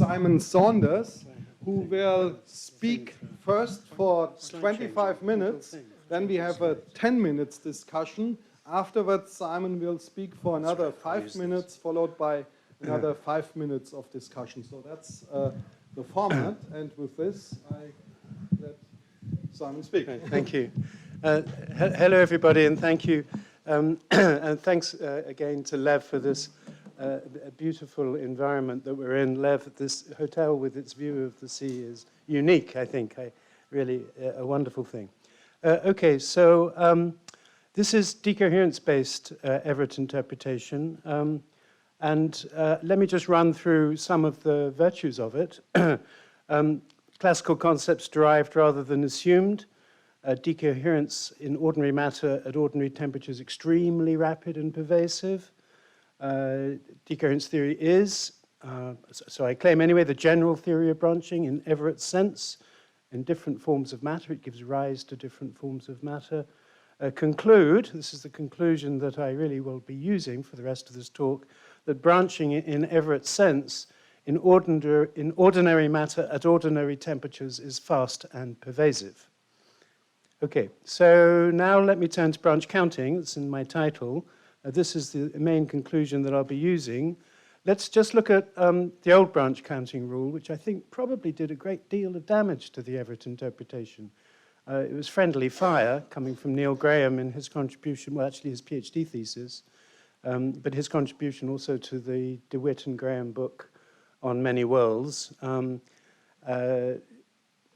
Simon Saunders, who will speak first for 25 minutes. Then we have a 10 minutes discussion. Afterwards, Simon will speak for another 5 minutes, followed by another 5 minutes of discussion. So that's the format. And with this, I let Simon speak. Thank you. Hello, everybody, and thank you. And thanks again to Lev for this beautiful environment that we're in. Lev, this hotel with its view of the sea is unique, I think. Really a wonderful thing. Okay, so this is decoherence-based Everett interpretation. And let me just run through some of the virtues of it. Classical concepts derived rather than assumed. Decoherence in ordinary matter at ordinary temperatures extremely rapid and pervasive. Decoherence theory is, so I claim anyway, the general theory of branching in Everett's sense. In different forms of matter, it gives rise to different forms of matter. Conclude, this is the conclusion that I really will be using for the rest of this talk, that branching in Everett's sense in ordinary matter at ordinary temperatures is fast and pervasive. Okay, so now let me turn to branch counting. It's in my title. This is the main conclusion that I'll be using. Let's just look at the old branch counting rule, which I think probably did a great deal of damage to the Everett interpretation. It was friendly fire coming from Neil Graham in his contribution, well, actually his PhD thesis, but his contribution also to the DeWitt and Graham book on many worlds.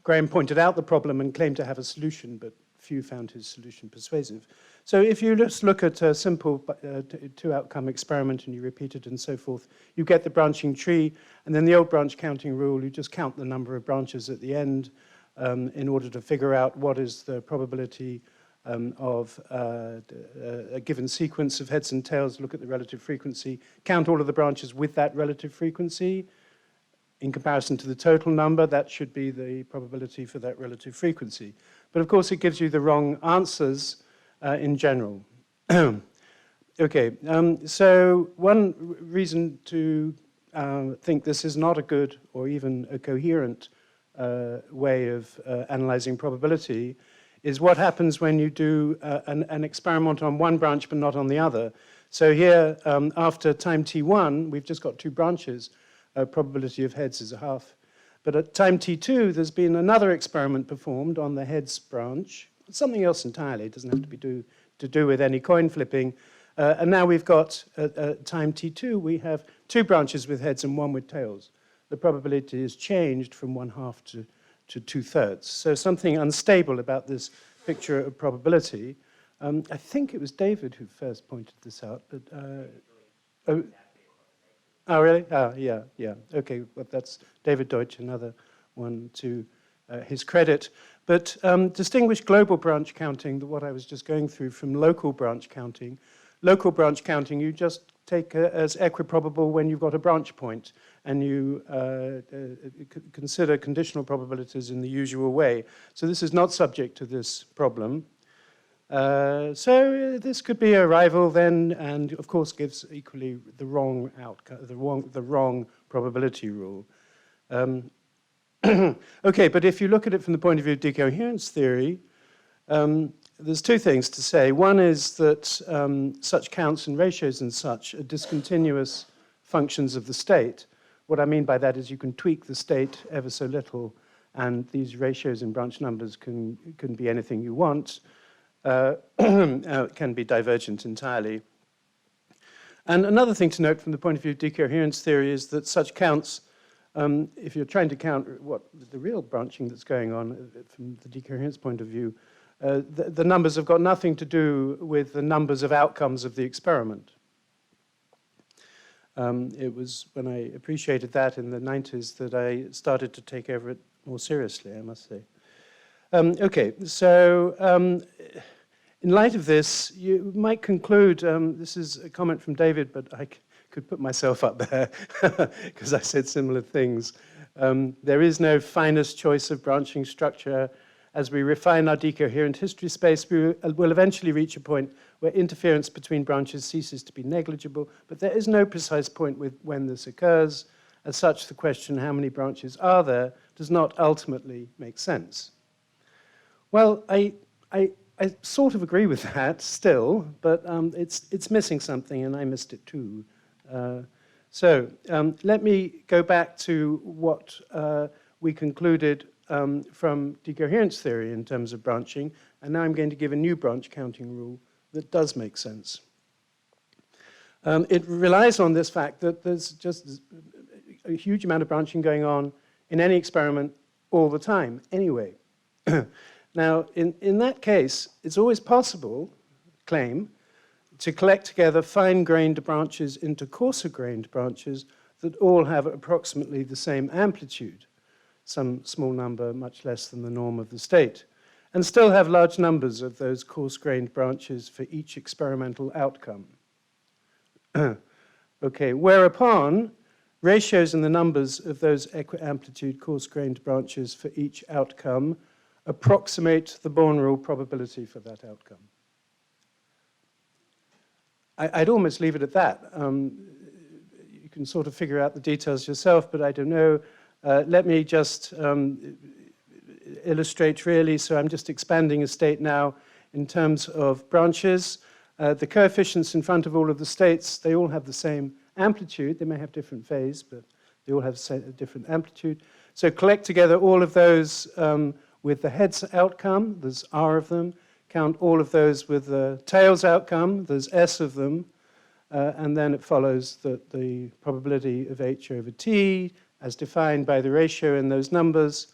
Graham pointed out the problem and claimed to have a solution, but few found his solution persuasive. So if you just look at a simple two-outcome experiment and you repeat it and so forth, you get the branching tree, and then the old branch counting rule, you just count the number of branches at the end in order to figure out what is the probability of a given sequence of heads and tails, look at the relative frequency, count all of the branches with that relative frequency. In comparison to the total number, that should be the probability for that relative frequency. But of course, it gives you the wrong answers in general. Okay, so one reason to think this is not a good or even a coherent way of analyzing probability is what happens when you do an experiment on one branch but not on the other. So here, after time t1, we've just got two branches. Probability of heads is a half. But at time t2, there's been another experiment performed on the heads branch. Something else entirely. It doesn't have to be to do with any coin flipping. And now we've got, at time t2, we have two branches with heads and one with tails. The probability is changed from 1/2 to 2/3. So something unstable about this picture of probability. I think it was David who first pointed this out. But, Oh, really? Oh, yeah. Okay, well, that's David Deutsch, another one to his credit. But distinguish global branch counting, what I was just going through, from local branch counting. Local branch counting, you just take as equiprobable when you've got a branch point, and you consider conditional probabilities in the usual way. So this is not subject to this problem. So this could be a rival then, and of course gives equally the wrong outcome, the wrong probability rule. Okay, but if you look at it from the point of view of decoherence theory, there's two things to say. One is that such counts and ratios and such are discontinuous functions of the state. What I mean by that is you can tweak the state ever so little, and these ratios in branch numbers can be anything you want. Can be divergent entirely. And another thing to note from the point of view of decoherence theory is that such counts, if you're trying to count what the real branching that's going on from the decoherence point of view, the numbers have got nothing to do with the numbers of outcomes of the experiment. It was when I appreciated that in the 90s that I started to take Everett more seriously, I must say. Okay, so in light of this, you might conclude, this is a comment from David, but I could put myself up there because I said similar things. There is no finest choice of branching structure. As we refine our decoherent history space, we will eventually reach a point where interference between branches ceases to be negligible, but there is no precise point with when this occurs, As such, the question, how many branches are there, does not ultimately make sense. Well, I sort of agree with that still, but it's missing something, and I missed it too. So let me go back to what we concluded from decoherence theory in terms of branching, and now I'm going to give a new branch counting rule that does make sense. It relies on this fact that there's just a huge amount of branching going on in any experiment all the time, anyway. Now, in that case, it's always possible, claim, to collect together fine-grained branches into coarser-grained branches that all have approximately the same amplitude, some small number much less than the norm of the state, and still have large numbers of those coarse-grained branches for each experimental outcome. Okay, whereupon ratios in the numbers of those equi-amplitude coarse-grained branches for each outcome approximate the Born rule probability for that outcome. I'd almost leave it at that. You can sort of figure out the details yourself, but I don't know. Let me just illustrate really. So I'm just expanding a state now in terms of branches. The coefficients in front of all of the states, they all have the same amplitude. They may have different phase, but they all have a different amplitude. So collect together all of those with the heads outcome. There's R of them. Count all of those with the tails outcome. There's S of them. And then it follows that the probability of H over T, as defined by the ratio in those numbers,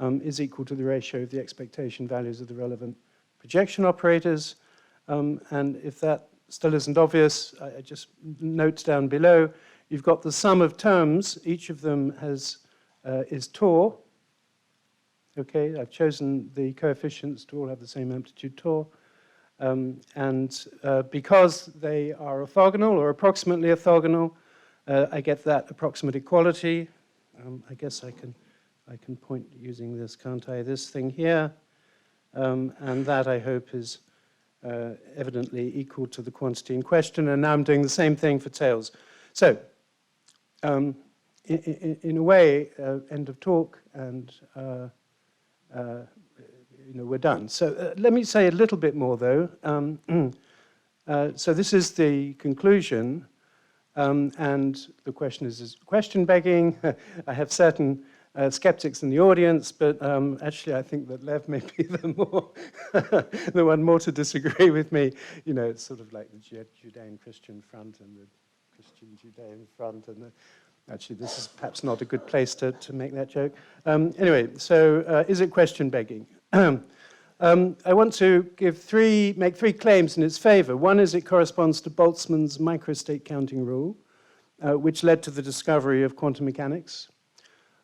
is equal to the ratio of the expectation values of the relevant projection operators. And if that still isn't obvious, I just note down below, you've got the sum of terms. Each of them is tau. Okay, I've chosen the coefficients to all have the same amplitude tau. And because they are orthogonal or approximately orthogonal, I get that approximate equality. I guess I can point using this, can't I? This thing here. And that, I hope, is evidently equal to the quantity in question. And now I'm doing the same thing for tails. So in a way, end of talk, and we're done. So let me say a little bit more, though. So this is the conclusion, and the question is question begging. I have certain skeptics in the audience, but actually I think that Lev may be the one more to disagree with me. You know, it's sort of like the Judean-Christian front and the Christian-Judean front, and actually, this is perhaps not a good place to make that joke. Anyway, so is it question begging? I want to make three claims in its favor. One is it corresponds to Boltzmann's microstate counting rule, which led to the discovery of quantum mechanics.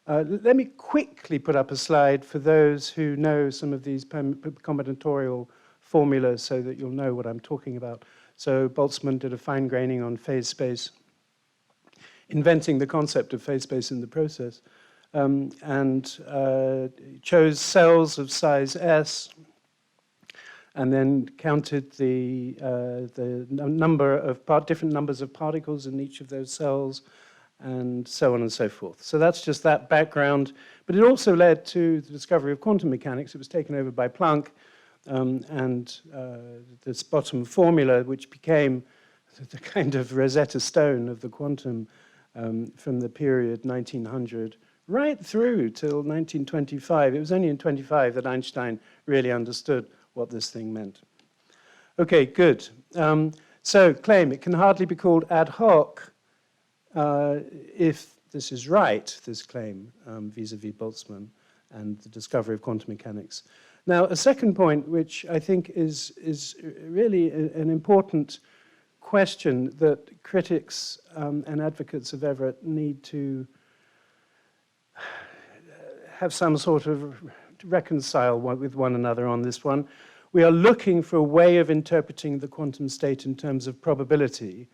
Let me quickly put up a slide for those who know some of these combinatorial formulas so that you'll know what I'm talking about. So Boltzmann did a fine graining on phase space, inventing the concept of phase space in the process, and chose cells of size S, and then counted the number of different numbers of particles in each of those cells, and so on and so forth. So that's just that background. But it also led to the discovery of quantum mechanics. It was taken over by Planck, and this bottom formula, which became the kind of Rosetta Stone of the quantum from the period 1900 right through till 1925. It was only in 25 that Einstein really understood what this thing meant. Okay, good. So claim, it can hardly be called ad hoc if this is right, this claim, vis-a-vis Boltzmann and the discovery of quantum mechanics. Now, a second point, which I think is really an important question that critics and advocates of Everett need to have some sort of reconcile with one another on this one. We are looking for a way of interpreting the quantum state in terms of probability.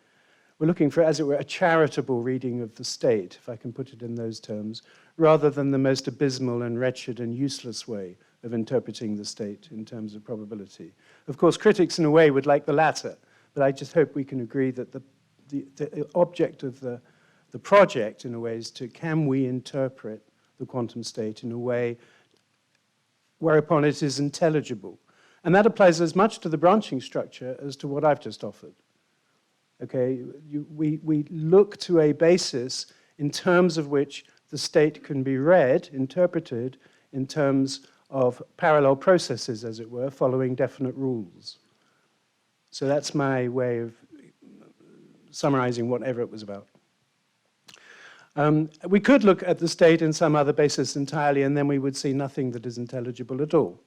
We're looking for, as it were, a charitable reading of the state, if I can put it in those terms, rather than the most abysmal and wretched and useless way of interpreting the state in terms of probability. Of course, critics in a way would like the latter, but I just hope we can agree that the object of the the project, in a way, is to can we interpret the quantum state in a way whereupon it is intelligible. And that applies as much to the branching structure as to what I've just offered. Okay, we look to a basis in terms of which the state can be read, interpreted, in terms of parallel processes, as it were, following definite rules. So that's my way of summarizing whatever it was about. We could look at the state in some other basis entirely, and then we would see nothing that is intelligible at all.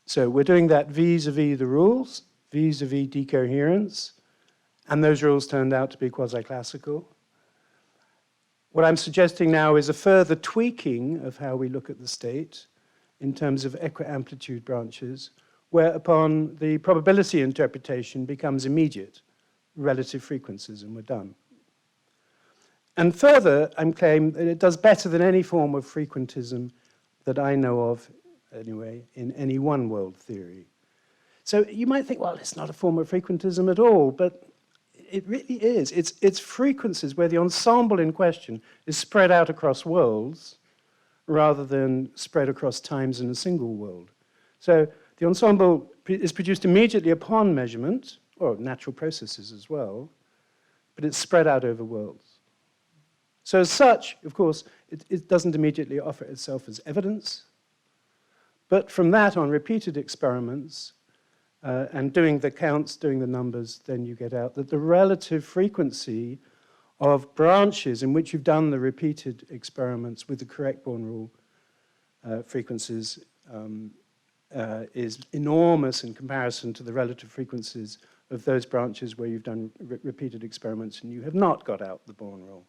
So we're doing that vis-a-vis the rules, vis-a-vis decoherence, and those rules turned out to be quasi-classical. What I'm suggesting now is a further tweaking of how we look at the state in terms of equi-amplitude branches, whereupon the probability interpretation becomes immediate, relative frequencies, and we're done. And further, I'm claiming that it does better than any form of frequentism that I know of, anyway, in any one-world theory. So you might think, well, it's not a form of frequentism at all, but it really is. It's frequencies where the ensemble in question is spread out across worlds rather than spread across times in a single world. So the ensemble is produced immediately upon measurement, or natural processes as well, but it's spread out over worlds. So as such, of course, it doesn't immediately offer itself as evidence, but from that on repeated experiments, and doing the counts, doing the numbers, then you get out that the relative frequency of branches in which you've done the repeated experiments with the correct Born rule frequencies is enormous in comparison to the relative frequencies of those branches where you've done repeated experiments and you have not got out the Born rule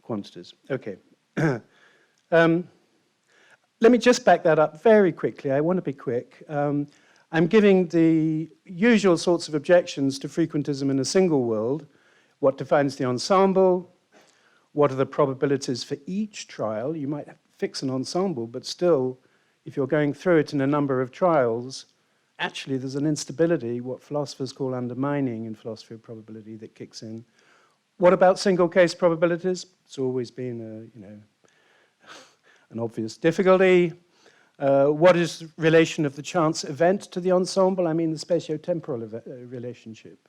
quantities. Okay. Let me just back that up very quickly. I want to be quick. I'm giving the usual sorts of objections to frequentism in a single world. What defines the ensemble? What are the probabilities for each trial? You might fix an ensemble, but still, if you're going through it in a number of trials, actually there's an instability, what philosophers call undermining in philosophy of probability, that kicks in. What about single case probabilities? It's always been an obvious difficulty. What is the relation of the chance event to the ensemble? I mean the spatio-temporal relationship.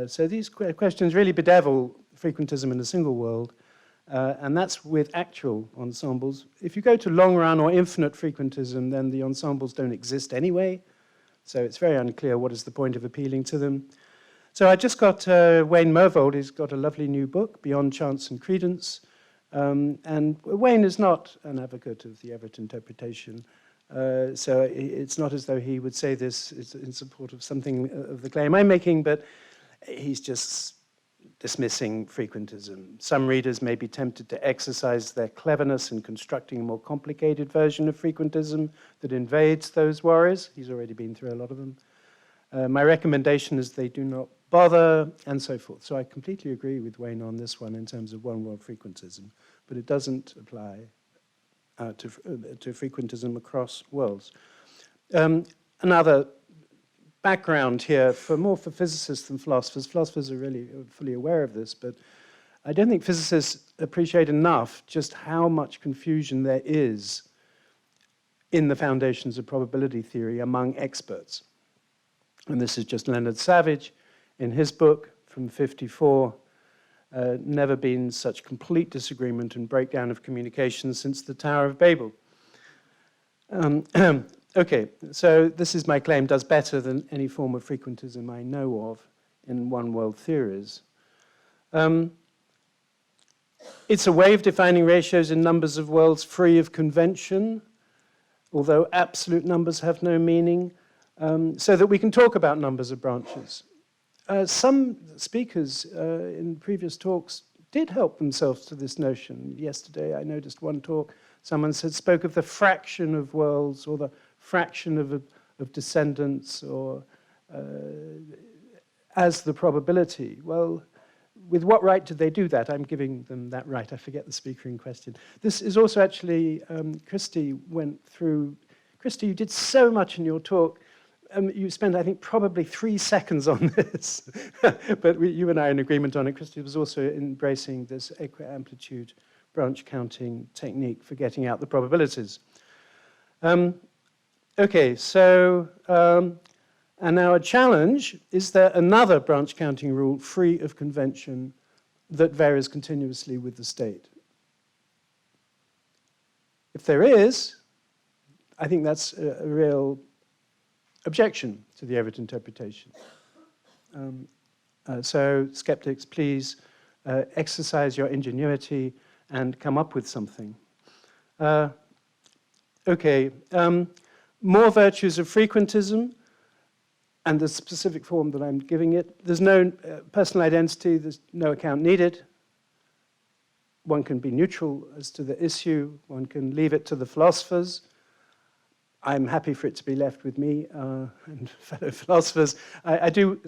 So these questions really bedevil frequentism in a single world, and that's with actual ensembles. If you go to long-run or infinite frequentism, then the ensembles don't exist anyway, so it's very unclear what is the point of appealing to them. So I just got Wayne Mervold. He's got a lovely new book, Beyond Chance and Credence. And Wayne is not an advocate of the Everett interpretation, so it's not as though he would say this in support of something of the claim I'm making, but he's just dismissing frequentism. Some readers may be tempted to exercise their cleverness in constructing a more complicated version of frequentism that invades those worries. He's already been through a lot of them. My recommendation is they do not bother, and so forth. So I completely agree with Wayne on this one in terms of one-world frequentism, but it doesn't apply to frequentism across worlds. Another background here, more for physicists than philosophers. Philosophers are really fully aware of this, but I don't think physicists appreciate enough just how much confusion there is in the foundations of probability theory among experts. And this is just Leonard Savage in his book from '54, never been such complete disagreement and breakdown of communication since the Tower of Babel. Okay, so this is my claim, does better than any form of frequentism I know of in one-world theories. It's a way of defining ratios in numbers of worlds free of convention, although absolute numbers have no meaning, so that we can talk about numbers of branches. Some speakers in previous talks did help themselves to this notion. Yesterday, I noticed one talk, someone spoke of the fraction of worlds or the fraction of descendants or as the probability. Well, with what right did they do that? I'm giving them that right. I forget the speaker in question. This is also actually, Christy went through. Christy, you did so much in your talk You spent, I think, probably 3 seconds on this, but you and I are in agreement on it. Christy was also embracing this equi-amplitude branch counting technique for getting out the probabilities. Okay, so, and now a challenge, is there another branch counting rule free of convention that varies continuously with the state? If there is, I think that's a real objection to the Everett interpretation. So skeptics, please exercise your ingenuity and come up with something. Okay, more virtues of frequentism and the specific form that I'm giving it. There's no personal identity, there's no account needed. One can be neutral as to the issue, one can leave it to the philosophers. I'm happy for it to be left with me and fellow philosophers. I do,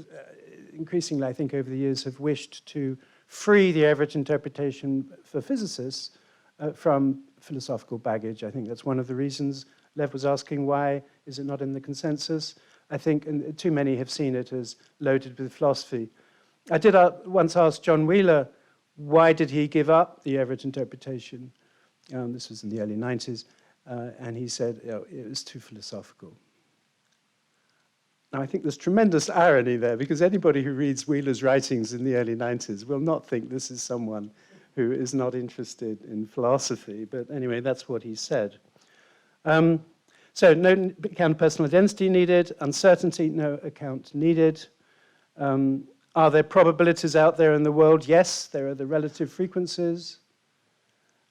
increasingly, I think, over the years, have wished to free the Everett interpretation for physicists from philosophical baggage. I think that's one of the reasons Lev was asking, why is it not in the consensus? I think too many have seen it as loaded with philosophy. I did once ask John Wheeler, why did he give up the Everett interpretation? This was in the early 90s. And he said, it was too philosophical. Now, I think there's tremendous irony there, because anybody who reads Wheeler's writings in the early 90s will not think this is someone who is not interested in philosophy. But anyway, that's what he said. So no account of personal identity needed. Uncertainty, no account needed. Are there probabilities out there in the world? Yes, there are the relative frequencies.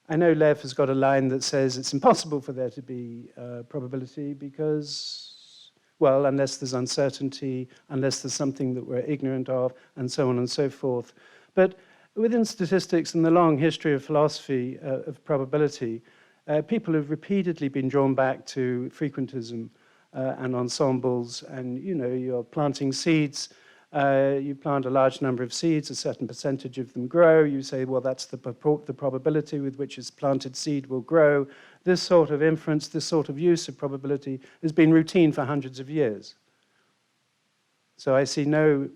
I know Lev has got a line that says it's impossible for there to be probability because, well, unless there's uncertainty, unless there's something that we're ignorant of, and so on and so forth. But within statistics and the long history of philosophy of probability, people have repeatedly been drawn back to frequentism and ensembles, and you're planting seeds. You plant a large number of seeds, a certain percentage of them grow. You say, well, that's the probability with which its planted seed will grow. This sort of inference, this sort of use of probability has been routine for hundreds of years. So I see no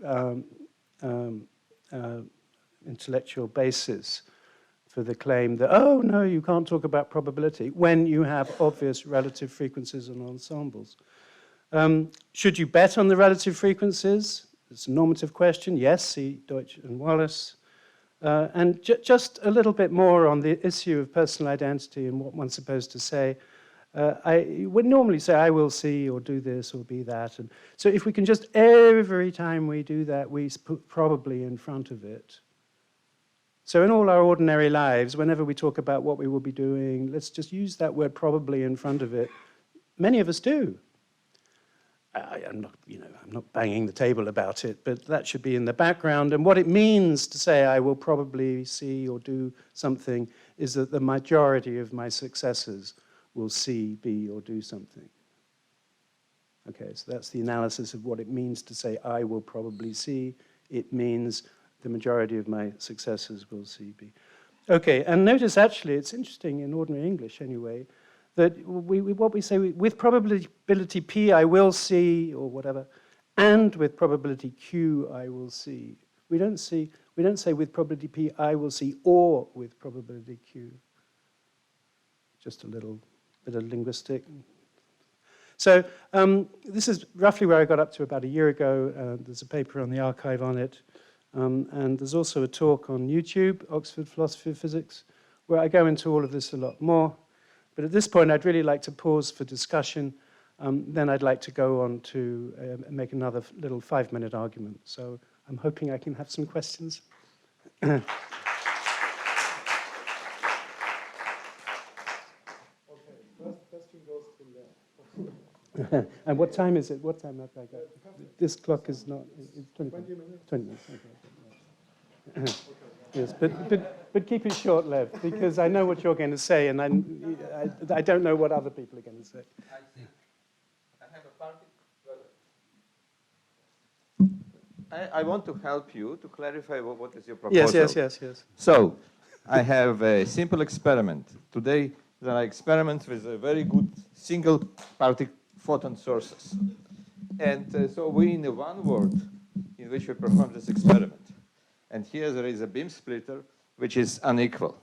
intellectual basis for the claim that, oh, no, you can't talk about probability when you have obvious relative frequencies and ensembles. Should you bet on the relative frequencies? It's a normative question. Yes, see Deutsch and Wallace. And just a little bit more on the issue of personal identity and what one's supposed to say. I would normally say, I will see, or do this, or be that. And so if we can just, every time we do that, we put probably in front of it. So in all our ordinary lives, whenever we talk about what we will be doing, let's just use that word probably in front of it. Many of us do. I'm not banging the table about it, but that should be in the background. And what it means to say I will probably see or do something is that the majority of my successors will see, be, or do something. Okay, so that's the analysis of what it means to say I will probably see. It means the majority of my successors will see, be. Okay, and notice actually, it's interesting in ordinary English anyway, that what we say, with probability P, I will see, or whatever, and with probability Q, I will see. We don't say with probability P, I will see, or with probability Q. Just a little bit of linguistic. So this is roughly where I got up to about a year ago. There's a paper on the archive on it. And there's also a talk on YouTube, Oxford Philosophy of Physics, where I go into all of this a lot more. But at this point, I'd really like to pause for discussion. Then I'd like to go on to make another little 5-minute argument. So I'm hoping I can have some questions. Okay, first question goes to Lev. And what time is it? What time have I got? This clock is not... It's 20 minutes. 20 minutes, okay. Yes, but keep it short, Lev, because I know what you're going to say, and I don't know what other people are going to say. I see. I have a party. I want to help you to clarify what is your proposal. Yes. So, I have a simple experiment. Today, there are experiments with a very good single-party photon sources. And so we in the one word in which we perform this experiment. And here there is a beam splitter which is unequal.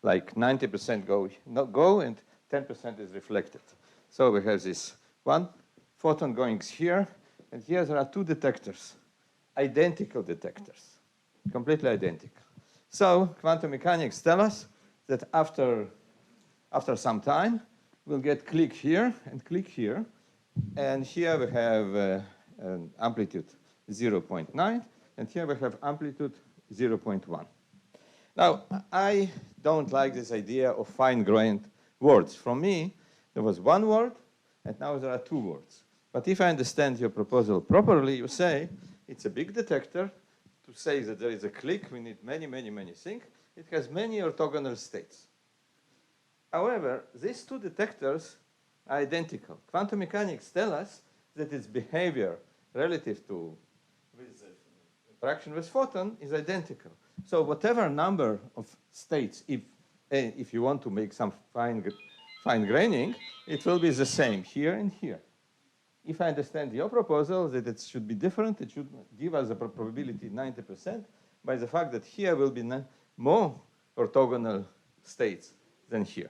Like 90% go and 10% is reflected. So we have this one photon going here, and here there are two detectors, identical detectors, completely identical. So quantum mechanics tell us that after some time, we'll get click here and click here. And here we have an amplitude 0.9, and here we have amplitude 0.1. Now, I don't like this idea of fine-grained words. From me, there was one word, and now there are two words. But if I understand your proposal properly, you say it's a big detector. To say that there is a click, we need many, many, many things. It has many orthogonal states. However, these two detectors are identical. Quantum mechanics tell us that its behavior relative to with interaction with photon is identical. So whatever number of states, if you want to make some fine graining, it will be the same here and here. If I understand your proposal that it should be different, it should give us a probability 90% by the fact that here will be more orthogonal states than here.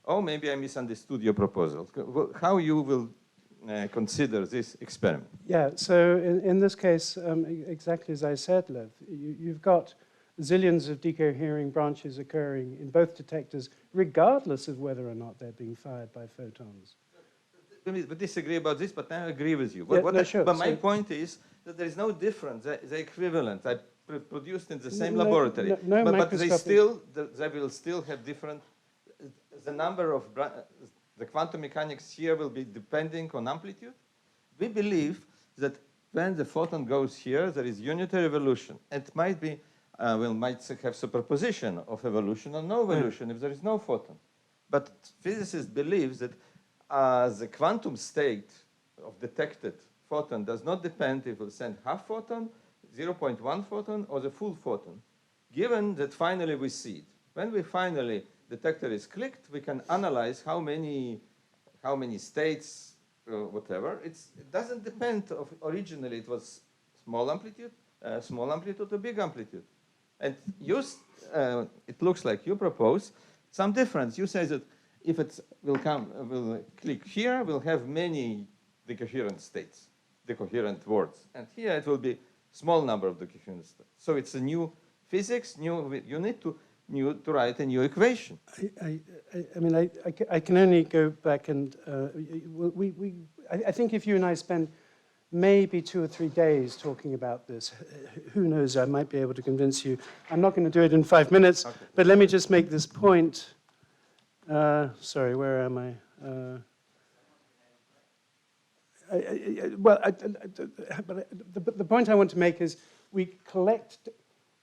Or maybe I misunderstood your proposal. How you will consider this experiment? Yeah, so in this case, exactly as I said, Lev, you've got zillions of decohering branches occurring in both detectors, regardless of whether or not they're being fired by photons. We disagree about this, but I agree with you. But my point is that there is no difference. They're equivalent. They produced in the same laboratory. But they will still have different. The number of the quantum mechanics here will be depending on amplitude. We believe that when the photon goes here, there is unitary evolution. It might be might have superposition of evolution or no evolution if there is no photon. But physicists believe that the quantum state of detected photon does not depend if we'll send half photon, 0.1 photon, or the full photon, given that finally we see it. When we finally detector is clicked, we can analyze how many states, whatever. It doesn't depend of originally it was small amplitude or big amplitude. And it looks like you propose some difference. You say that if it will click here, we'll have many decoherent states, decoherent words. And here it will be small number of decoherent states. So it's a new physics, you need to write a new equation. I mean, I can only go back and I think if you and I spend maybe 2 or 3 days talking about this, who knows, I might be able to convince you. I'm not going to do it in 5 minutes, okay. But let me just make this point. Sorry, where am I? But the point I want to make is we've got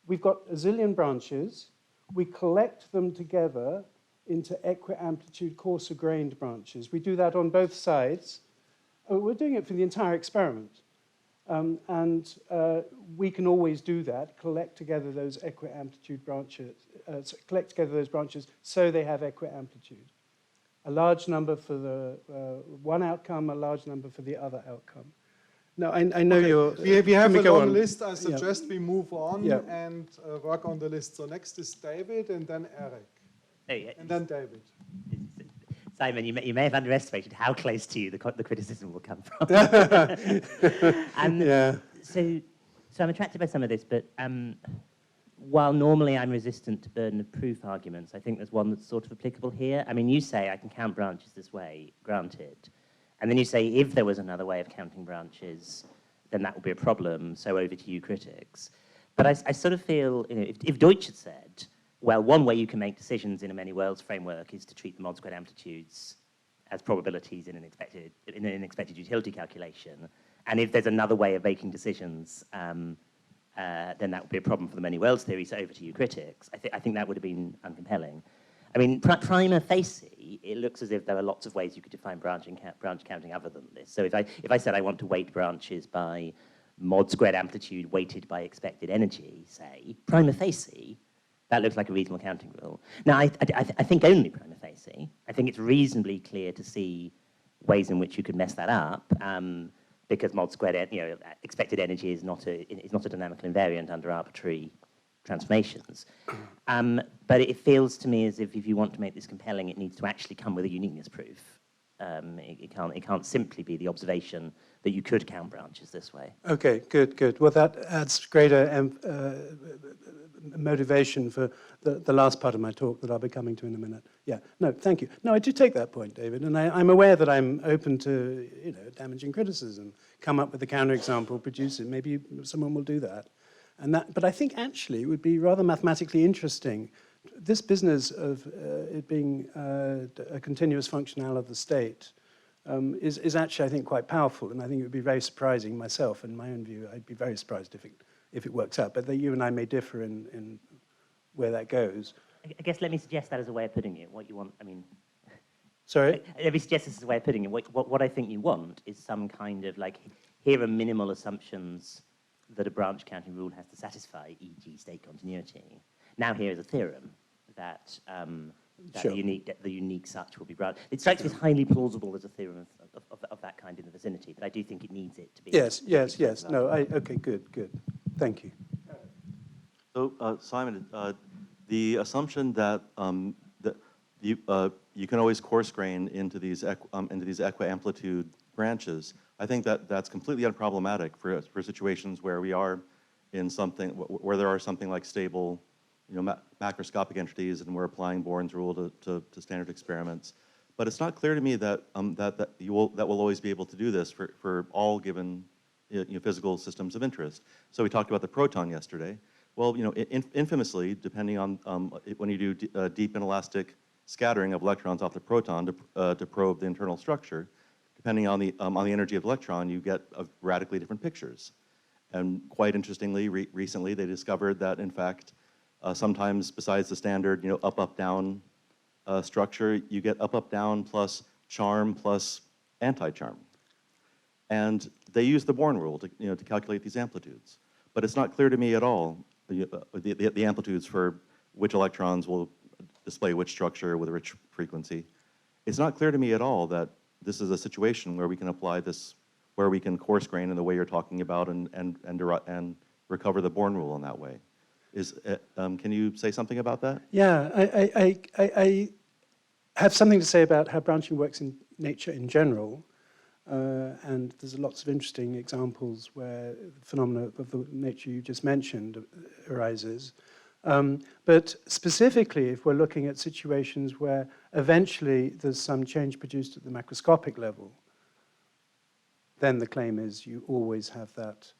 a zillion branches. We collect them together into equi-amplitude coarser-grained branches. We do that on both sides. We're doing it for the entire experiment. We can always do that, collect together those equi-amplitude branches, so they have equi-amplitude. A large number for the one outcome, a large number for the other outcome. Now, I know okay. We have a long list. I suggest we move on and work on the list. So next is David, and then Eric, and then David. Simon, you may have underestimated how close to you the criticism will come from. So I'm attracted by some of this, but while normally I'm resistant to burden of proof arguments, I think there's one that's sort of applicable here. I mean, you say I can count branches this way, granted. And then you say if there was another way of counting branches, then that would be a problem, so over to you critics. But I sort of feel, if Deutsch had said, well, one way you can make decisions in a many worlds framework is to treat the mod-squared amplitudes as probabilities in an expected utility calculation. And if there's another way of making decisions, then that would be a problem for the many worlds theory, so over to you critics. I think that would have been uncompelling. I mean, prima facie, it looks as if there are lots of ways you could define branch counting other than this. So if I said I want to weight branches by mod-squared amplitude weighted by expected energy, say, prima facie, that looks like a reasonable counting rule. Now, I think only prima facie. I think it's reasonably clear to see ways in which you could mess that up. because mod squared, expected energy is not a dynamical invariant under arbitrary transformations. But it feels to me as if you want to make this compelling, it needs to actually come with a uniqueness proof. It can't simply be the observation that you could count branches this way. Okay, good. Well, that adds greater motivation for the last part of my talk that I'll be coming to in a minute. Yeah, no, thank you. No, I do take that point, David, and I'm aware that I'm open to damaging criticism. Come up with a counterexample, produce it. Maybe someone will do that. But I think actually it would be rather mathematically interesting. This business of it being a continuous functional of the state is actually, I think, quite powerful, and I think it would be very surprising myself, in my own view. I'd be very surprised if it works out, but that you and I may differ in where that goes. I guess let me suggest that as a way of putting it. What you want, Sorry? Let me suggest this as a way of putting it. What I think you want is some kind of here are minimal assumptions that a branch counting rule has to satisfy, e.g. state continuity. Now here is a theorem that, Sure. the unique such will be branch. It strikes me as highly plausible as a theorem of that kind in the vicinity, but I do think it needs it to be. Yes. No, okay, good. Thank you. So, Simon, the assumption that you can always coarse grain into these equi-amplitude branches, I think that's completely unproblematic for situations where we are in something where there are something like stable, macroscopic entities, and we're applying Born's rule to standard experiments. But it's not clear to me that that we'll always be able to do this for all given physical systems of interest. So we talked about the proton yesterday. Well, infamously, depending on when you do deep inelastic scattering of electrons off the proton to probe the internal structure, depending on the energy of the electron, you get radically different pictures. And quite interestingly, recently they discovered that in fact, sometimes besides the standard up-up-down structure, you get up-up-down plus charm plus anti-charm. And they use the Born rule to calculate these amplitudes. But it's not clear to me at all the amplitudes for which electrons will display which structure with which frequency. It's not clear to me at all that this is a situation where we can apply this, where we can coarse grain in the way you're talking about and recover the Born rule in that way. Can you say something about that? Yeah, I have something to say about how branching works in nature in general. And there's lots of interesting examples where the phenomena of the nature you just mentioned arises. But specifically, if we're looking at situations where eventually there's some change produced at the macroscopic level, then the claim is you always have that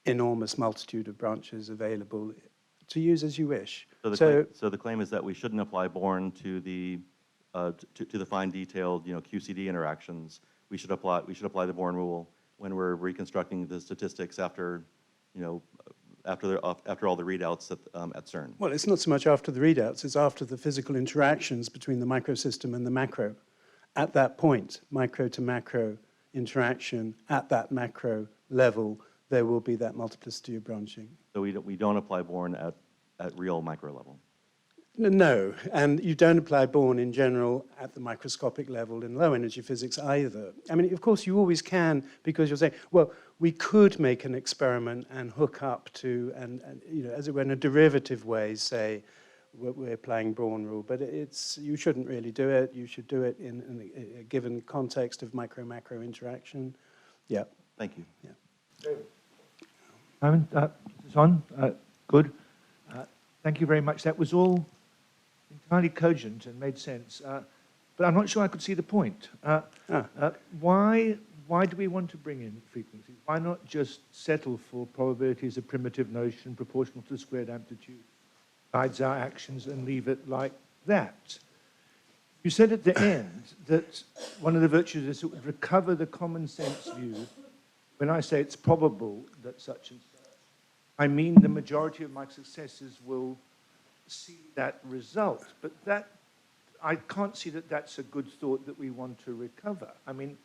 enormous multitude of branches available to use as you wish. So the claim is that we shouldn't apply Born to the fine detailed QCD interactions. We should apply the Born rule when we're reconstructing the statistics after all the readouts at CERN. Well, it's not so much after the readouts, it's after the physical interactions between the microsystem and the macro. At that point, micro to macro interaction, at that macro level, there will be that multiplicity of branching. So we don't apply Born at real micro level. No, and you don't apply Born in general at the microscopic level in low energy physics either. I mean, of course, you always can, because you're saying, well, we could make an experiment and hook up to, and as it were, in a derivative way, say, we're applying Born rule, but you shouldn't really do it. You should do it in a given context of micro-macro interaction. Yeah. Thank you. Yeah. Simon, it's on. Good. Thank you very much. That was all entirely cogent and made sense. But I'm not sure I could see the point. Why do we want to bring in frequencies? Why not just settle for probability as a primitive notion proportional to the squared amplitude, guides our actions, and leave it like that? You said at the end that one of the virtues is it would recover the common sense view. When I say it's probable that such and such, I mean the majority of my successors will see that result. But that, I can't see that that's a good thought that we want to recover. I mean,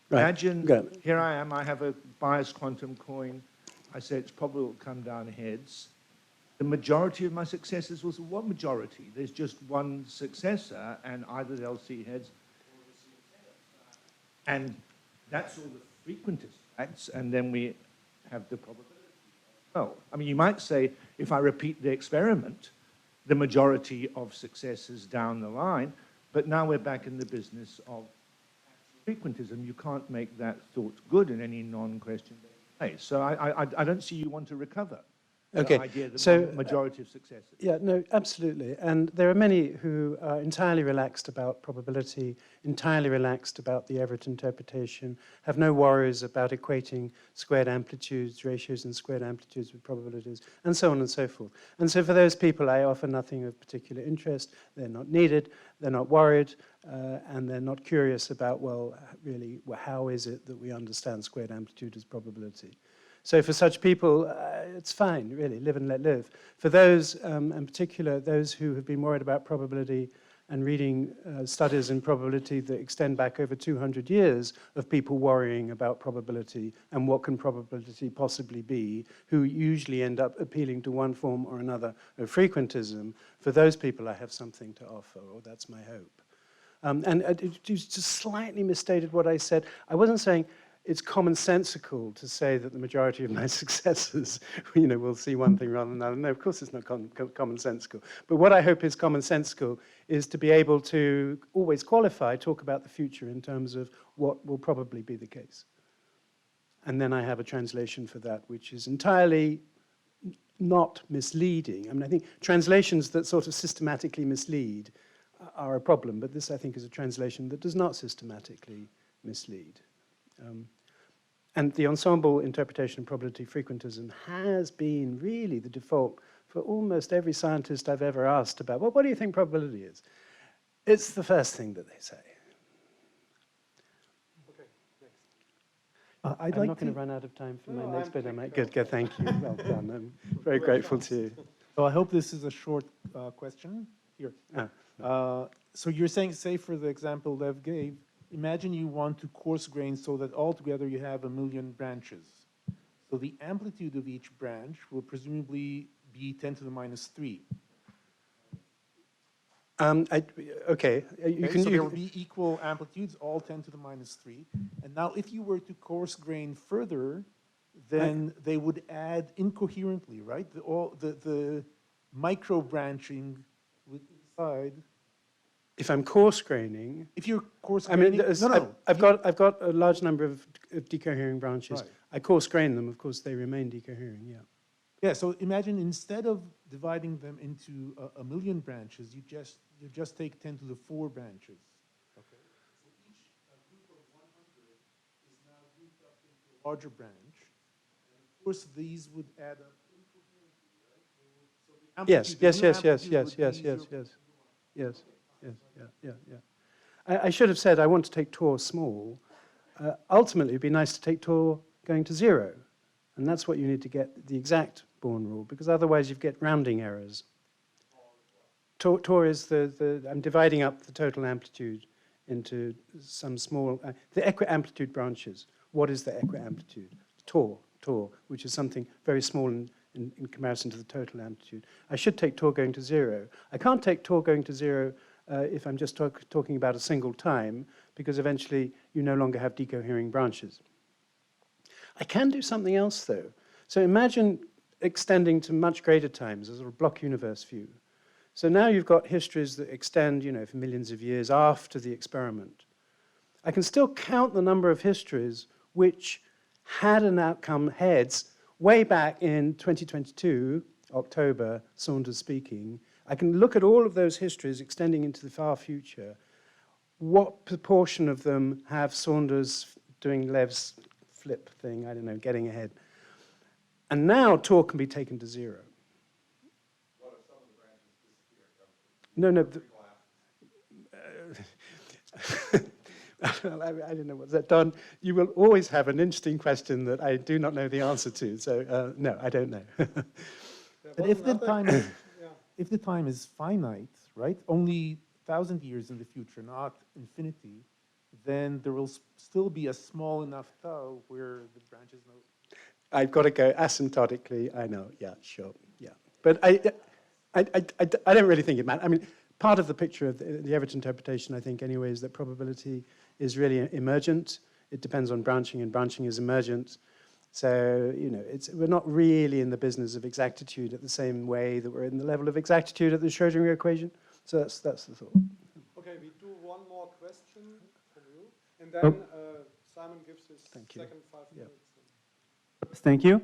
Right. imagine, here I am, I have a biased quantum coin. I say it's probable it'll come down heads. The majority of my successors will say, what majority? There's just one successor, and either they'll see heads or they'll see tails. And that's all the frequentist facts, and then we have the probability. Oh, I mean, you might say, if I repeat the experiment, the majority of successes down the line, but now we're back in the business of frequentism. You can't make that thought good in any non-question way. So I don't see you want to recover Okay, the idea that so, the majority of successes. Yeah, no, absolutely. And there are many who are entirely relaxed about probability, entirely relaxed about the Everett interpretation, have no worries about equating squared amplitudes, ratios in squared amplitudes with probabilities, and so on and so forth. And so for those people, I offer nothing of particular interest. They're not needed, they're not worried, and they're not curious about, well, really, well, how is it that we understand squared amplitude as probability? So for such people, it's fine, really, live and let live. For those, in particular, those who have been worried about probability and reading studies in probability that extend back over 200 years of people worrying about probability and what can probability possibly be, who usually end up appealing to one form or another of frequentism, for those people I have something to offer, or that's my hope. And you just slightly misstated what I said. I wasn't saying it's commonsensical to say that the majority of my successors, will see one thing rather than another. No, of course it's not commonsensical. But what I hope is commonsensical is to be able to always qualify, talk about the future in terms of what will probably be the case. And then I have a translation for that, which is entirely not misleading. I mean, I think translations that sort of systematically mislead are a problem, but this, I think, is a translation that does not systematically mislead. And the ensemble interpretation of probability frequentism has been really the default for almost every scientist I've ever asked about, well, what do you think probability is? It's the first thing that they say. Okay, next. I'm not going to run out of time for my next bit, am I? Good, thank you. Well done. I'm very grateful to you. So I hope this is a short question. Here. So you're saying, say for the example Lev gave, imagine you want to coarse grain so that altogether you have 1 million branches. So the amplitude of each branch will presumably be 10 to the minus 3. Okay. So there will be equal amplitudes, all 10 to the minus 3. And now if you were to coarse grain further, then they would add incoherently, right? The micro branching inside. If I'm coarse graining, if you're coarse graining, I've got a large number of decohering branches. Right. I coarse grain them, of course, they remain decohering, yeah. Yeah, so imagine instead of dividing them into 1 million branches, you just take 10 to the 4 branches. Okay. So each group of 100 is now grouped up into a larger branch. And of course, these would add up incoherently, right? So the Yes. I should have said I want to take tau small. Ultimately, it'd be nice to take tau going to 0. And that's what you need to get the exact Born rule, because otherwise you get rounding errors. Tau is I'm dividing up the total amplitude into some small, the equiamplitude branches. What is the equiamplitude? Tau, which is something very small in comparison to the total amplitude. I should take tau going to 0. I can't take tau going to 0 if I'm just talking about a single time, because eventually you no longer have decohering branches. I can do something else, though. So imagine extending to much greater times as a block universe view. So now you've got histories that extend, for millions of years after the experiment. I can still count the number of histories which had an outcome heads way back in 2022, October, Saunders speaking. I can look at all of those histories extending into the far future. What proportion of them have Saunders doing Lev's flip thing, I don't know, getting ahead? And now tau can be taken to 0. What if some of the No. branches disappear? I don't know what's that, Don. You will always have an interesting question that I do not know the answer to. So no, I don't know. But if the time is finite, right, only 1,000 years in the future, not infinity, then there will still be a small enough tau where the branches know. I've got to go asymptotically. I know. Yeah, sure. Yeah, but I don't really think it matters. I mean, part of the picture of the Everett interpretation, I think, anyway, is that probability is really emergent. it depends on branching, and branching is emergent. So, we're not really in the business of exactitude at the same way that we're in the level of exactitude at the Schrödinger equation. So that's the thought. Okay, we do one more question from you, and then Simon gives his second 5 minutes. Thank you.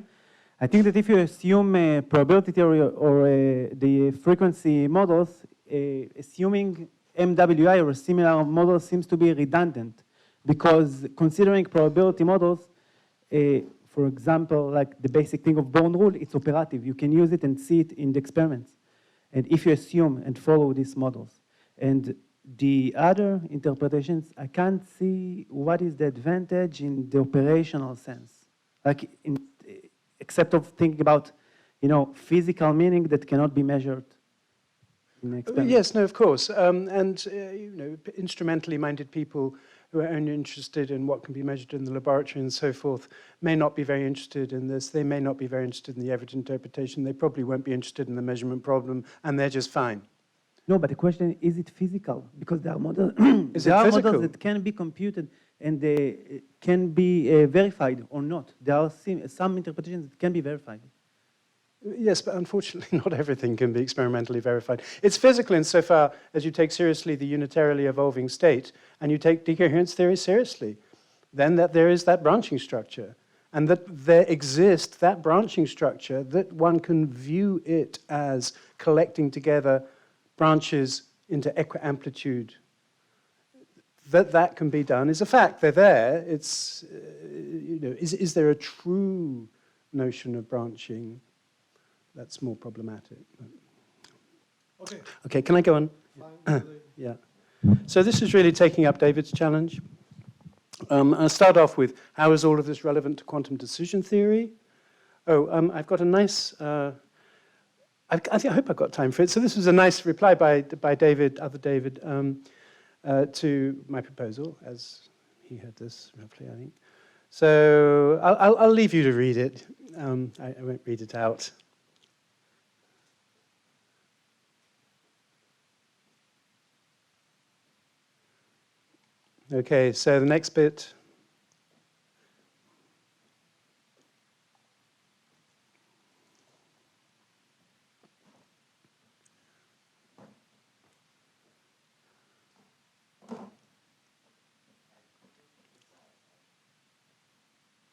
I think that if you assume probability theory or the frequency models, assuming MWI or a similar model seems to be redundant, because considering probability models, for example, like the basic thing of Born rule, it's operative. You can use it and see it in the experiments. And if you assume and follow these models. And the other interpretations, I can't see what is the advantage in the operational sense. Like, except of thinking about, physical meaning that cannot be measured in the experiment. Yes, no, of course. Instrumentally minded people who are only interested in what can be measured in the laboratory and so forth may not be very interested in this. They may not be very interested in the average interpretation. They probably won't be interested in the measurement problem, and they're just fine. No, but the question is it physical? Because there are models, models that can be computed and they can be verified or not. There are some interpretations that can be verified. Yes, but unfortunately not everything can be experimentally verified. It's physical insofar as you take seriously the unitarily evolving state and you take decoherence theory seriously. Then that there is that branching structure, and that there exists that branching structure, that one can view it as collecting together branches into equiamplitude. That can be done is a fact. They're there. It's, is there a true notion of branching? That's more problematic. Okay. Okay, can I go on? Yeah. So this is really taking up David's challenge. I'll start off with, how is all of this relevant to quantum decision theory? I've got a nice, I hope I've got time for it. So this was a nice reply by David, other David, to my proposal, as he had this roughly, I think. So I'll leave you to read it. I won't read it out. Okay, so the next bit.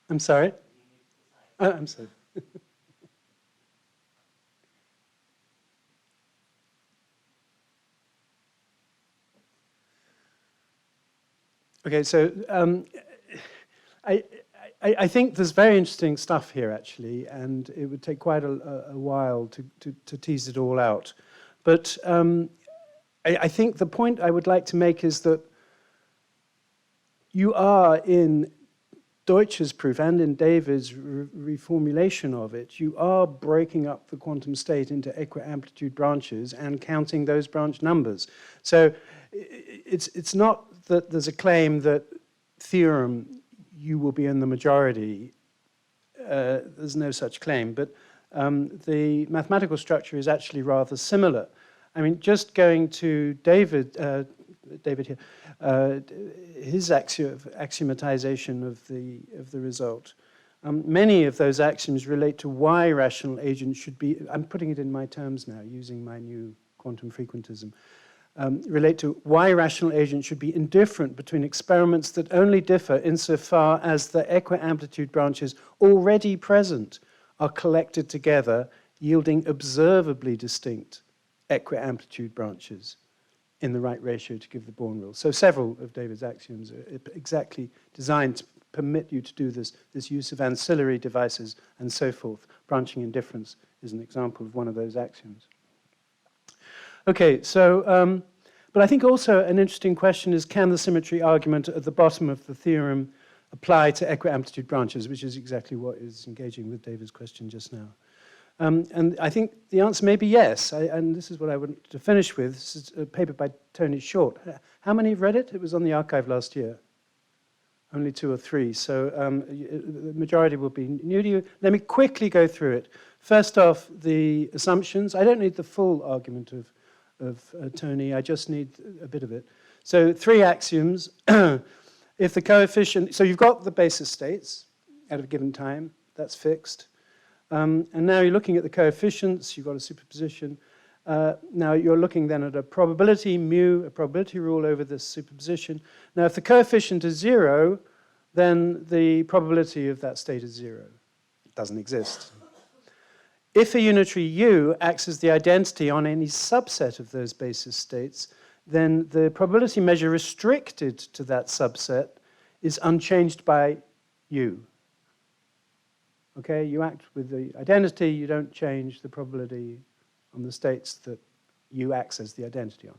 I'm sorry? I'm sorry. Okay, so I think there's very interesting stuff here, actually, and it would take quite a while to tease it all out. But I think the point I would like to make is that you are in Deutsch's proof and in David's reformulation of it, you are breaking up the quantum state into equiamplitude branches and counting those branch numbers. So it's not that there's a claim that theorem you will be in the majority. There's no such claim, but the mathematical structure is actually rather similar. I mean, just going to David here, his axiomatization of the result. Many of those axioms relate to why rational agents should be, I'm putting it in my terms now, using my new quantum frequentism, relate to why rational agents should be indifferent between experiments that only differ insofar as the equiamplitude branches already present are collected together, yielding observably distinct equiamplitude branches in the right ratio to give the Born rule. So several of David's axioms are exactly designed to permit you to do this use of ancillary devices and so forth. Branching indifference is an example of one of those axioms. Okay, so, but I think also an interesting question is, can the symmetry argument at the bottom of the theorem apply to equiamplitude branches, which is exactly what is engaging with David's question just now. And I think the answer may be yes, and this is what I want to finish with. This is a paper by Tony Short. How many have read it? It was on the archive last year. Only 2 or 3, so the majority will be new to you. Let me quickly go through it. First off, the assumptions. I don't need the full argument of Tony, I just need a bit of it. So 3 axioms. if the coefficient, so you've got the basis states at a given time, that's fixed. And now you're looking at the coefficients, you've got a superposition. Now you're looking then at a probability mu, a probability rule over this superposition. Now if the coefficient is 0, then the probability of that state is 0. It doesn't exist. If a unitary U acts as the identity on any subset of those basis states, then the probability measure restricted to that subset is unchanged by U. Okay, you act with the identity, you don't change the probability on the states that U acts as the identity on.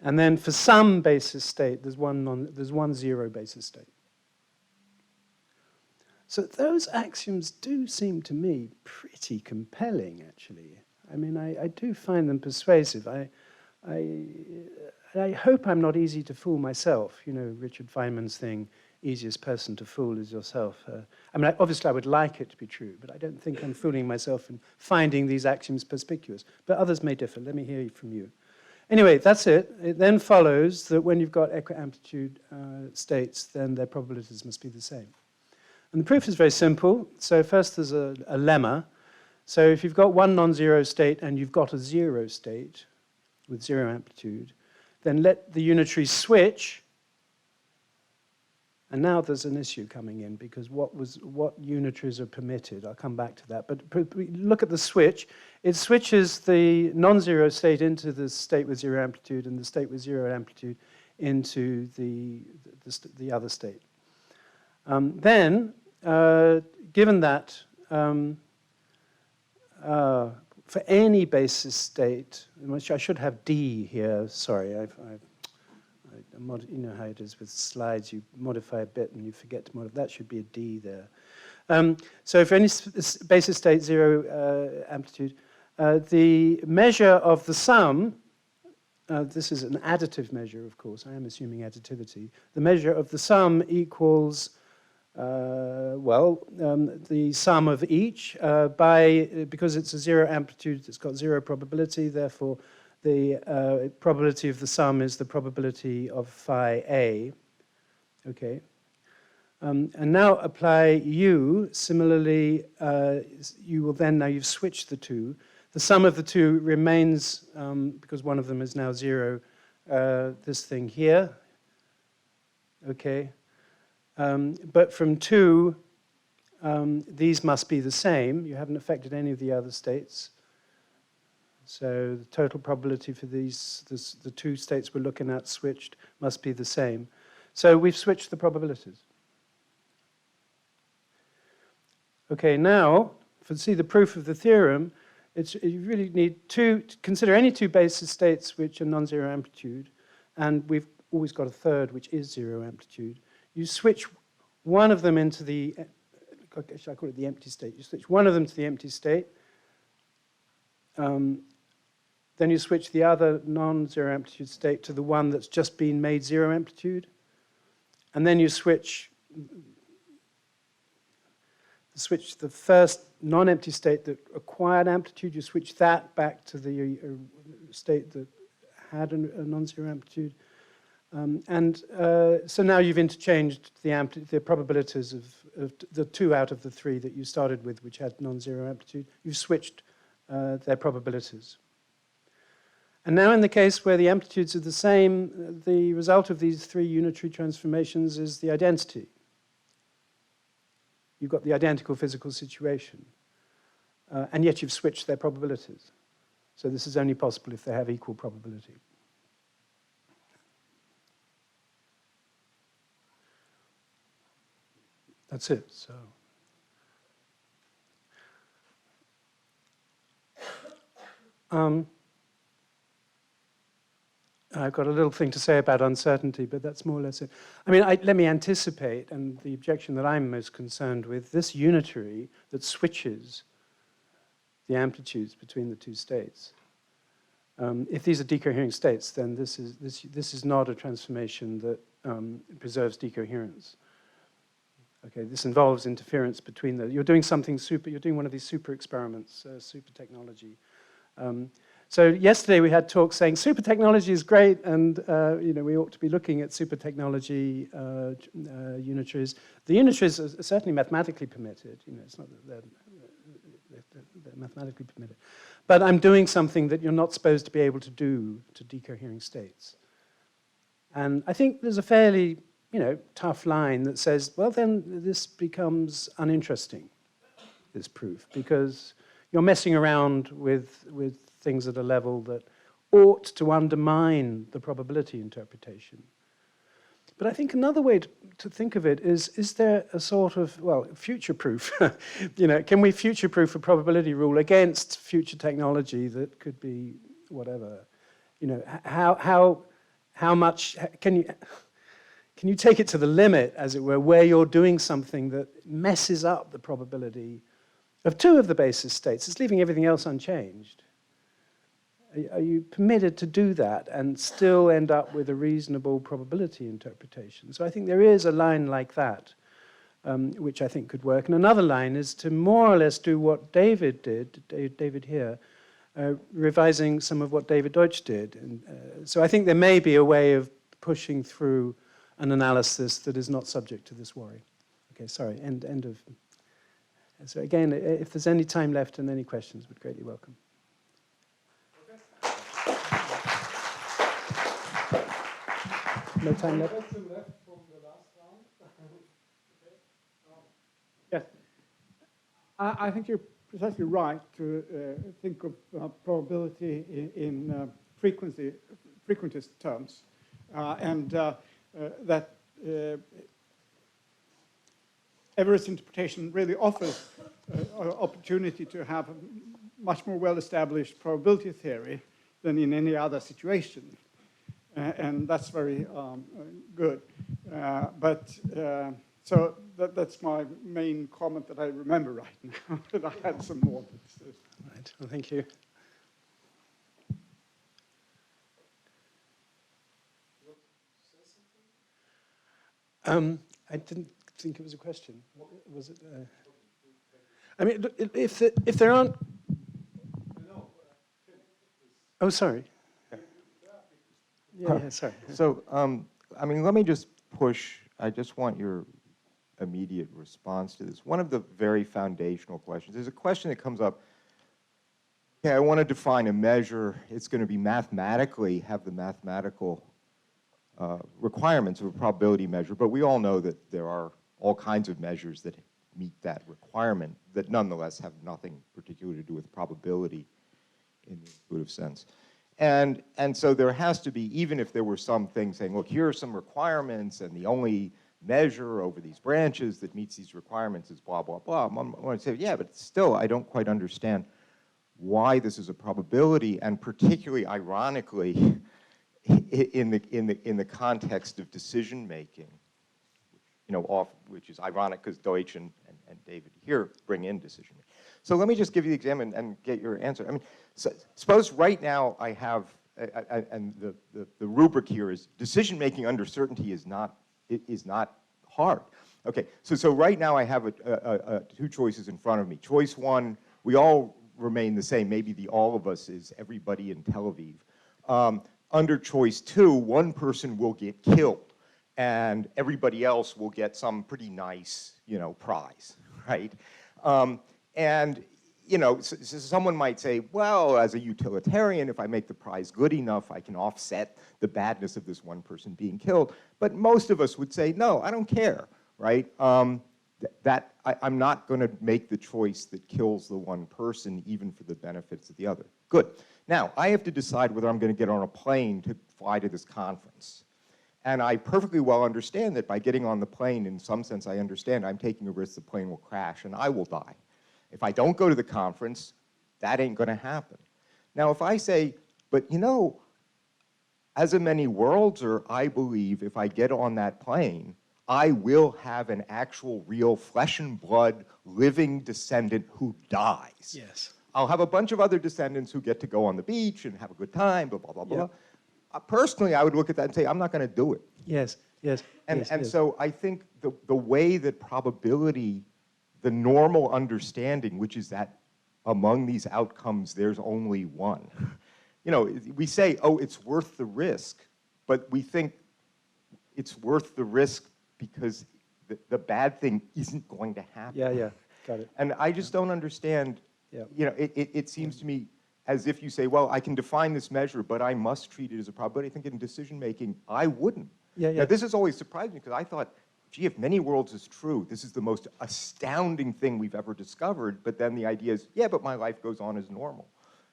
And then for some basis state, there's one zero basis state. So those axioms do seem to me pretty compelling, actually. I mean, I do find them persuasive. I hope I'm not easy to fool myself. You know, Richard Feynman's thing, easiest person to fool is yourself. I mean, obviously I would like it to be true, but I don't think I'm fooling myself in finding these axioms perspicuous. But others may differ. Let me hear from you. Anyway, that's it. It then follows that when you've got equiamplitude states, then their probabilities must be the same. And the proof is very simple. So first there's a lemma. So if you've got one non-zero state and you've got a zero state with zero amplitude, then let the unitary switch. And now there's an issue coming in, because what unitaries are permitted? I'll come back to that. But look at the switch. It switches the non-zero state into the state with zero amplitude and the state with zero amplitude into the other state. Then, given that for any basis state, which I should have D here, sorry, you know how it is with slides, you modify a bit and you forget to modify, that should be a D there. So for any basis state, zero amplitude, the measure of the sum, this is an additive measure, of course, I am assuming additivity, the measure of the sum equals the sum of each because it's a zero amplitude, it's got zero probability, therefore the probability of the sum is the probability of phi A. Okay. And now apply U. Similarly, you will then, now you've switched the two. The sum of the two remains, because one of them is now zero, this thing here. Okay. But from 2, these must be the same. You haven't affected any of the other states. So the total probability for the two states we're looking at switched must be the same. So we've switched the probabilities. Okay, now, to see the proof of the theorem, you really need to consider any two basis states which are non-zero amplitude, and we've always got a third which is zero amplitude. You switch one of them into the, should I call it the empty state? You switch one of them to the empty state. Then you switch the other non-zero amplitude state to the one that's just been made zero amplitude. And then you switch the first non-empty state that acquired amplitude, you switch that back to the state that had a non-zero amplitude. So now you've interchanged the probabilities of the 2 out of the 3 that you started with, which had non-zero amplitude. You've switched their probabilities. And now in the case where the amplitudes are the same, the result of these 3 unitary transformations is the identity. You've got the identical physical situation. And yet you've switched their probabilities. So this is only possible if they have equal probability. That's it. So, I've got a little thing to say about uncertainty, but that's more or less it. I mean, let me anticipate, and the objection that I'm most concerned with, this unitary that switches the amplitudes between the two states. If these are decoherent states, then this is not a transformation that preserves decoherence. Okay, this involves interference between you're doing something super, you're doing one of these super experiments, super technology. So yesterday we had talks saying super technology is great, and we ought to be looking at super technology unitaries. The unitaries are certainly mathematically permitted. It's not that they're mathematically permitted. But I'm doing something that you're not supposed to be able to do to decohering states. And I think there's a fairly tough line that says, well, then this becomes uninteresting, this proof, because you're messing around with things at a level that ought to undermine the probability interpretation. But I think another way to think of it is there a sort of, well, future-proof? Can we future-proof a probability rule against future technology that could be whatever? How much can you take it to the limit, as it were, where you're doing something that messes up the probability of two of the basis states? It's leaving everything else unchanged. Are you permitted to do that and still end up with a reasonable probability interpretation? So I think there is a line like that, which I think could work. And another line is to more or less do what David did, David here, revising some of what David Deutsch did. And, so I think there may be a way of pushing through an analysis that is not subject to this worry. Okay, sorry, end of. So again, if there's any time left and any questions, would greatly welcome. No time left? Yes. I think you're precisely right to think of probability in frequentist terms, and that Everett's interpretation really offers an opportunity to have a much more well-established probability theory than in any other situation. And that's very good. So that's my main comment that I remember right now. But I had some more. Right. Well, thank you. I didn't think it was a question. Was it? I mean, if there aren't. Oh, sorry. Yeah, sorry. So, I mean, let me just push. I just want your immediate response to this. One of the very foundational questions, there's a question that comes up. Okay, I want to define a measure. It's going to be mathematically, have the mathematical requirements of a probability measure, but we all know that there are all kinds of measures that meet that requirement that nonetheless have nothing particular to do with probability in the intuitive sense. And so there has to be, even if there were some things saying, look, here are some requirements, and the only measure over these branches that meets these requirements is blah, blah, blah. I'm going to say, yeah, but still, I don't quite understand why this is a probability, and particularly ironically, in the context of decision making, which is ironic because Deutsch and David here bring in decision making. So let me just give you the example and get your answer. I mean, so, suppose right now I have, and the rubric here is decision making under certainty is not hard. Okay, so right now I have two choices in front of me. Choice one, we all remain the same. Maybe the all of us is everybody in Tel Aviv. Under choice two, one person will get killed, and everybody else will get some pretty nice, prize, right? And someone might say, well, as a utilitarian, if I make the prize good enough, I can offset the badness of this one person being killed. But most of us would say, no, I don't care, right? I'm not going to make the choice that kills the one person, even for the benefits of the other. Good. Now, I have to decide whether I'm going to get on a plane to fly to this conference. And I perfectly well understand that by getting on the plane, in some sense, I understand I'm taking a risk the plane will crash and I will die. If I don't go to the conference, that ain't going to happen. Now, if I say, but as a many worldser, I believe if I get on that plane, I will have an actual, real, flesh and blood, living descendant who dies. Yes. I'll have a bunch of other descendants who get to go on the beach and have a good time, blah, blah, blah, blah. Personally, I would look at that and say, I'm not going to do it. Yes, yes. And so I think the way that probability, the normal understanding, which is that among these outcomes, there's only one, you know, we say, oh, it's worth the risk, but we think it's worth the risk because the bad thing isn't going to happen. Yeah, got it. And I just don't understand, you know, it seems to me as if you say, well, I can define this measure, but I must treat it as a probability. I think in decision making, I wouldn't. Now, this has always surprised me because I thought, gee, if many worlds is true, this is the most astounding thing we've ever discovered. But then the idea is, yeah, but my life goes on as normal.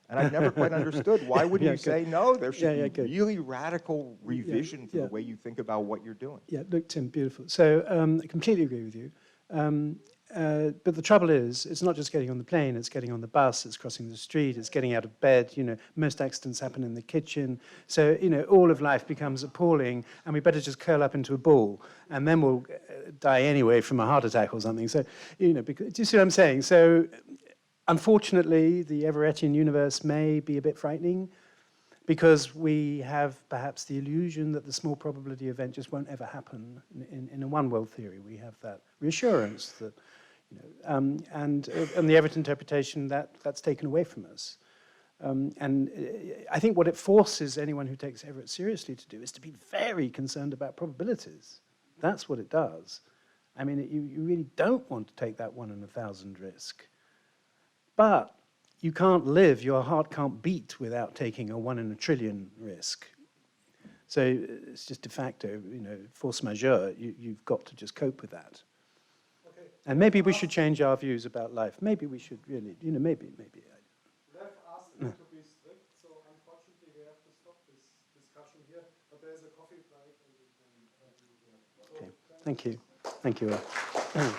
And I've never quite understood, why wouldn't you say, no, there should be really radical revision to the way you think about what you're doing? Yeah, look, Tim, beautiful. So I completely agree with you. But the trouble is, it's not just getting on the plane, it's getting on the bus, it's crossing the street, it's getting out of bed. You know, most accidents happen in the kitchen. So, you know, all of life becomes appalling, and we better just curl up into a ball, and then we'll die anyway from a heart attack or something. So, you know, because, do you see what I'm saying? So, unfortunately, the Everettian universe may be a bit frightening because we have perhaps the illusion that the small probability event just won't ever happen. In a one-world theory, we have that reassurance that, you know, and the Everett interpretation, that's taken away from us. And I think what it forces anyone who takes Everett seriously to do is to be very concerned about probabilities. That's what it does. I mean, you really don't want to take that 1 in 1,000 risk. But you can't live, your heart can't beat without taking a 1 in a trillion risk. So it's just de facto, you know, force majeure, you've got to just cope with that. Okay. And maybe we should change our views about life. Maybe we should really, you know, maybe. Lev asked me to be strict, so unfortunately we have to stop this discussion here, but there's a coffee break and we can do that. Okay, thank you. Thank you all.